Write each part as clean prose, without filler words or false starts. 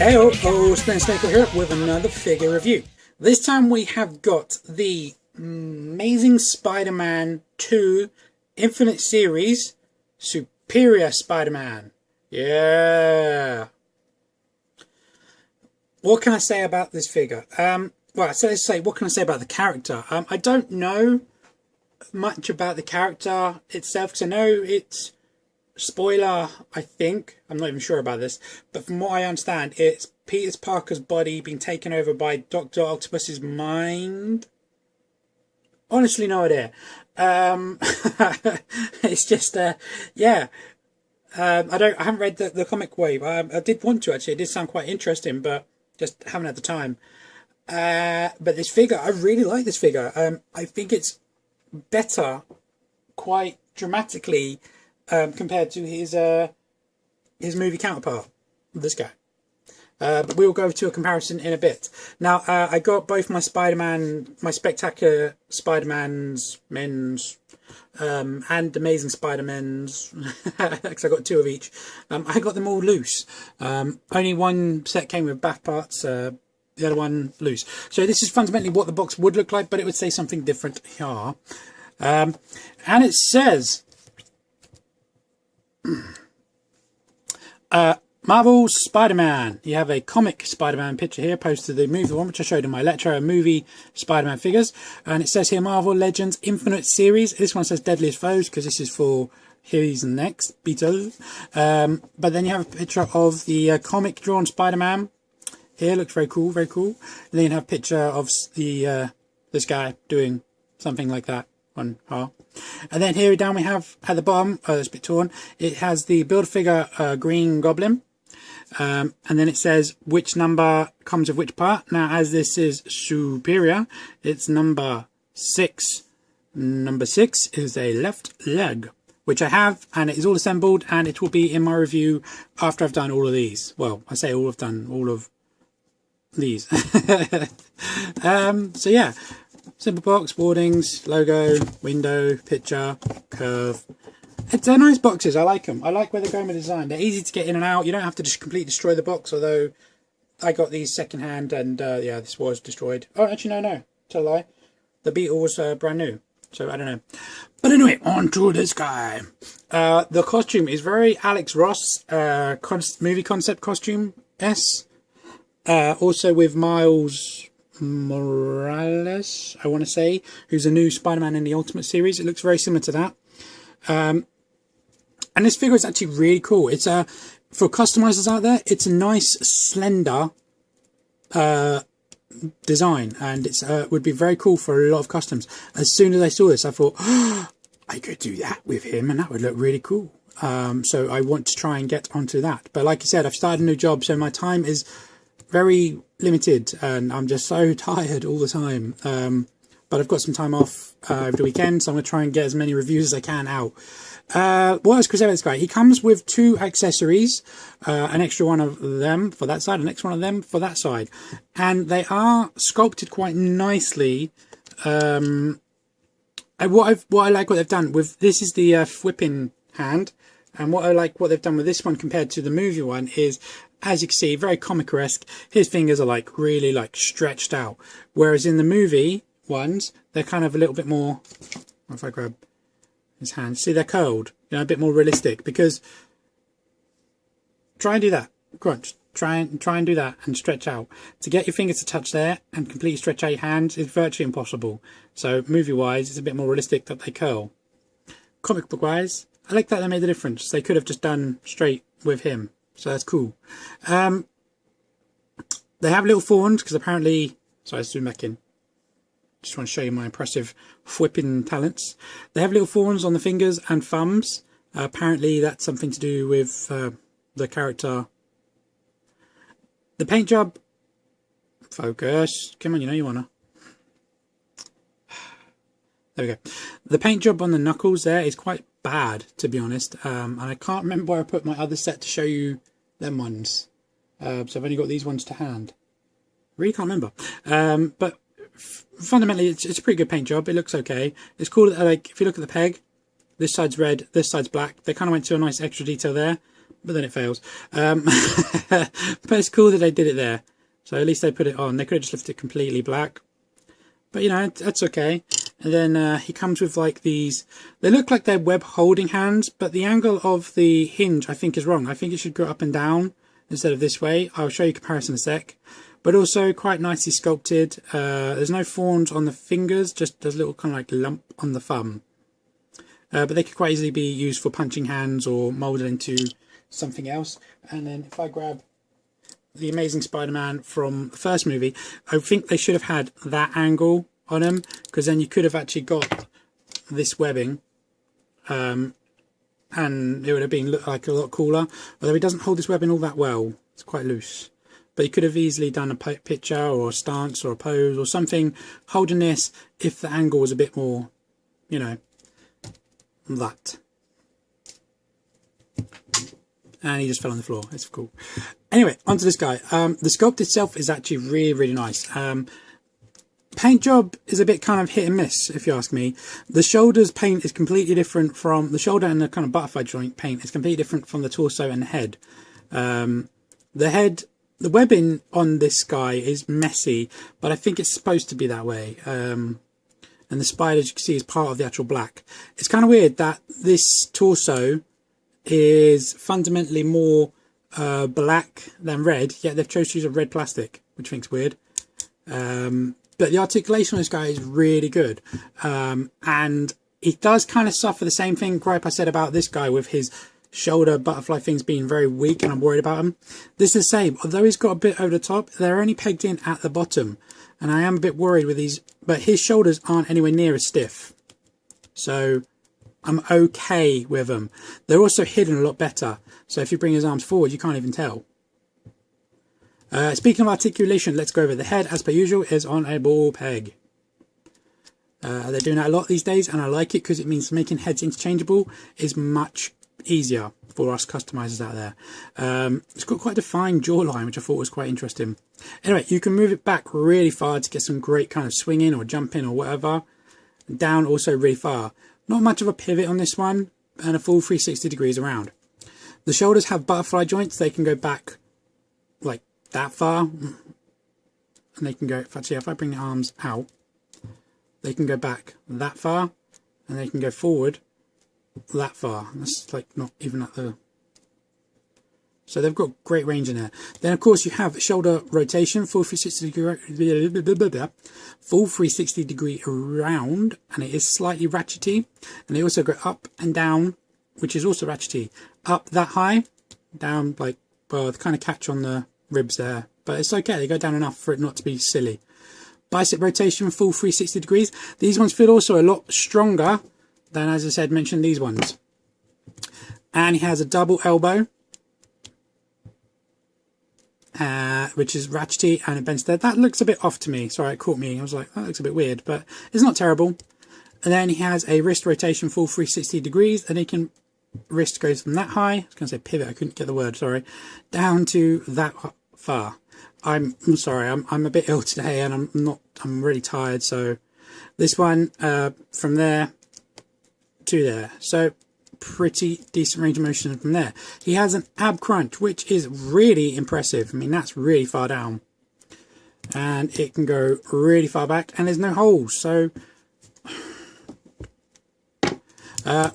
Heyo, Snake here with another figure review. This time we have got the Amazing Spider-Man 2 Infinite Series Superior Spider-Man. Yeah. What can I say about this figure? Well, so let's say, what can I say about the character? I don't know much about the character itself, because I know it's spoiler, I think, I'm not even sure about this, but from what I understand, it's Peter Parker's body being taken over by Dr. Octopus's mind. Honestly, no idea. It's just, yeah. I haven't read the comic wave. I did want to, actually. It did sound quite interesting, but just haven't had the time. But this figure, I really like this figure. I think it's better, quite dramatically, compared to his movie counterpart, this guy. But we'll go to a comparison in a bit. Now, I got both my my Spectacular Spider-Man's men's, and Amazing Spider-Man's, because I got two of each. I got them all loose. Only one set came with bath parts, the other one loose. So this is fundamentally what the box would look like, but it would say something different here. And it says, Marvel's Spider-Man. You have a comic Spider-Man picture here opposed to the movie one, which I showed in my lecture, movie Spider-Man figures. And it says here Marvel Legends Infinite Series. This one says Deadliest Foes, because this is for his next Beatles. But then you have a picture of the comic drawn Spider-Man. Here, looks very cool, very cool. And then you have a picture of the this guy doing something like that on her. And then here down we have at the bottom, it's a bit torn, it has the Build-A-Figure Green Goblin. And then it says which number comes with which part. Now, as this is superior, it's number 6. Number 6 is a left leg, which I have, and it is all assembled, and it will be in my review after I've done all of these. Well, I say all I've done, all of these. So yeah, simple box, wardings, logo, window, picture, curve. They're nice boxes. I like them. I like where they're going with the design. They're easy to get in and out. You don't have to just completely destroy the box, although I got these second hand, and yeah, this was destroyed. Oh, actually, no. Tell a lie. The Beetle was brand new, so I don't know. But anyway, on to this guy. The costume is very Alex Ross movie concept costume. Also with Miles Morales, I want to say, who's a new Spider-Man in the Ultimate series. It looks very similar to that. And this figure is actually really cool. It's for customizers out there, it's a nice slender design, and it's would be very cool for a lot of customs. As soon as I saw this, I thought, oh, I could do that with him, and that would look really cool. So I want to try and get onto that. But like I said, I've started a new job, so my time is very limited, and I'm just so tired all the time. But I've got some time off over the weekend, so I'm going to try and get as many reviews as I can out. What else could I say about this guy? He comes with 2 accessories, an extra one of them for that side, an extra one of them for that side. And they are sculpted quite nicely. And what I like what they've done with this is the whipping hand. And what I like what they've done with this one compared to the movie one is, as you can see, very comic-esque. His fingers are like really like stretched out. Whereas in the movie ones, they're kind of a little bit more, if I grab his hand, see, they're curled, you know, a bit more realistic. Because try and do that. Go on, try and do that and stretch out. To get your fingers to touch there and completely stretch out your hands is virtually impossible. So movie wise, it's a bit more realistic that they curl. Comic book wise, I like that they made the difference. They could have just done straight with him, so that's cool. They have little thorns because apparently, sorry, let's zoom back in. Just want to show you my impressive whipping talents. They have little thorns on the fingers and thumbs. Apparently that's something to do with the character. The paint job, focus, come on, you know you wanna. There we go. The paint job on the knuckles there is quite bad, to be honest. And I can't remember where I put my other set to show you them ones. So I've only got these ones to hand. Really can't remember. But fundamentally, it's a pretty good paint job. It looks okay. It's cool. Like if you look at the peg, this side's red, this side's black. They kind of went to a nice extra detail there. but then it fails. But it's cool that they did it there. So at least they put it on. They could have just left it completely black. But, you know, that's okay. And then he comes with like these, they look like they're web holding hands, but the angle of the hinge I think is wrong. I think it should go up and down instead of this way. I'll show you a comparison in a sec. But also quite nicely sculpted. There's no thorns on the fingers, just a little kind of like lump on the thumb. But they could quite easily be used for punching hands or moulded into something else. And then if I grab the Amazing Spider-Man from the first movie, I think they should have had that angle on him, because then you could have actually got this webbing, and it would have been look like a lot cooler. Although he doesn't hold this webbing all that well, it's quite loose. But you could have easily done a picture or a stance or a pose or something holding this if the angle was a bit more, you know, that. And he just fell on the floor. It's cool. Anyway, onto this guy. The sculpt itself is actually really, really nice. Paint job is a bit kind of hit and miss, if you ask me. The shoulders paint is completely different from the shoulder, and the kind of butterfly joint paint is completely different from the torso and the head. The head, the webbing on this guy is messy, but I think it's supposed to be that way. And the spider, as you can see, is part of the actual black. It's kind of weird that this torso is fundamentally more black than red, yet they've chosen to use a red plastic, which I think's weird. But the articulation on this guy is really good. And it does kind of suffer the same thing gripe I said about this guy with his shoulder butterfly things being very weak, and I'm worried about him. This is the same. Although he's got a bit over the top, they're only pegged in at the bottom. And I am a bit worried with these, but his shoulders aren't anywhere near as stiff. So I'm okay with them. They're also hidden a lot better. So if you bring his arms forward, you can't even tell. Speaking of articulation, let's go over the head. As per usual, is on a ball peg. They're doing that a lot these days, and I like it because it means making heads interchangeable is much easier for us customizers out there. It's got quite a defined jawline, which I thought was quite interesting. Anyway, you can move it back really far to get some great kind of swinging or jumping or whatever. Down also really far. Not much of a pivot on this one, and a full 360 degrees around. The shoulders have butterfly joints. They can go back like that far, and they can go, actually if I bring the arms out, they can go back that far, and they can go forward that far. That's like not even at the, so they've got great range in there. Then of course you have shoulder rotation, full 360 degree around, and it is slightly ratchety. And they also go up and down, which is also ratchety. Up that high, down like, well, the kind of catch on the ribs there, but it's okay. They go down enough for it not to be silly. Bicep rotation, full 360 degrees. These ones feel also a lot stronger than, as I said, mentioned these ones. And he has a double elbow, which is ratchety, and it bends there. That looks a bit off to me. Sorry, it caught me. I was like, that looks a bit weird, but it's not terrible. And then he has a wrist rotation, full 360 degrees, and he can, wrist goes from that high, I was going to say pivot, I couldn't get the word, sorry, down to that far. I'm sorry, I'm a bit ill today, and I'm really tired. So this one from there to there, so pretty decent range of motion from there. He has an ab crunch, which is really impressive. I mean, that's really far down, and it can go really far back, and there's no holes. So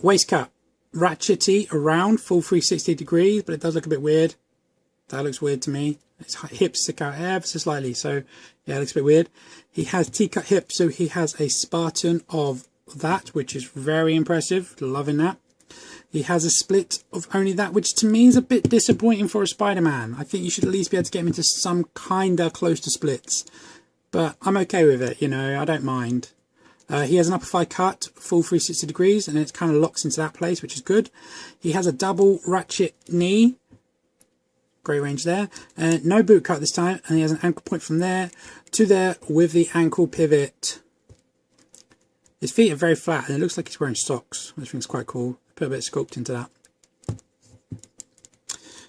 waist cut, ratchety around, full 360 degrees, but it does look a bit weird. That looks weird to me. His hips stick out ever so slightly, so yeah, it looks a bit weird. He has T-cut hips, so he has a Spartan of that, which is very impressive. Loving that. He has a split of only that, which to me is a bit disappointing for a Spider-Man. I think you should at least be able to get him into some kind of close to splits, but I'm okay with it, you know, I don't mind. He has an upper thigh cut, full 360 degrees, and it kind of locks into that place, which is good. He has a double ratchet knee. Great range there. No boot cut this time, and he has an ankle point from there to there with the ankle pivot. His feet are very flat, and it looks like he's wearing socks, which I think is quite cool. Put a bit of sculpt into that.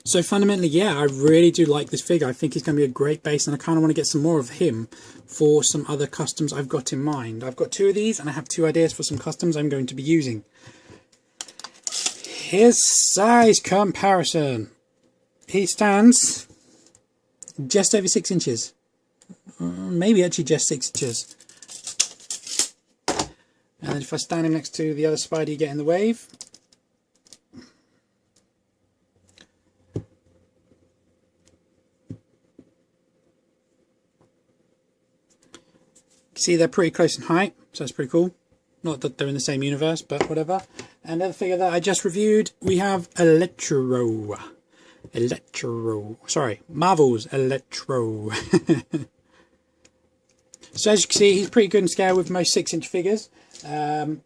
So fundamentally, yeah, I really do like this figure. I think he's going to be a great base, and I kind of want to get some more of him for some other customs I've got in mind. I've got 2 of these, and I have 2 ideas for some customs I'm going to be using. Here's size comparison. He stands just over 6 inches. Maybe actually just 6 inches. And then if I stand him next to the other Spidey getting the wave. See, they're pretty close in height, so that's pretty cool. Not that they're in the same universe, but whatever. And the other figure that I just reviewed, we have Electro. Sorry, Marvel's Electro. So as you can see, he's pretty good in scale with most 6-inch figures. It's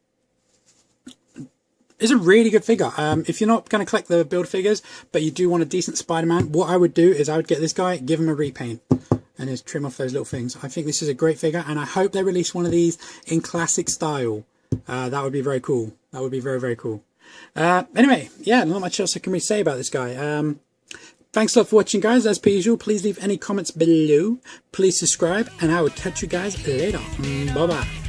a really good figure. If you're not going to collect the build figures, but you do want a decent Spider-Man, what I would do is I would get this guy, give him a repaint, and just trim off those little things. I think this is a great figure, and I hope they release one of these in classic style. That would be very cool. That would be very, very cool. Anyway, yeah, not much else I can really say about this guy. Thanks a lot for watching, guys. As per usual, please leave any comments below. Please subscribe, and I will catch you guys later. Bye-bye.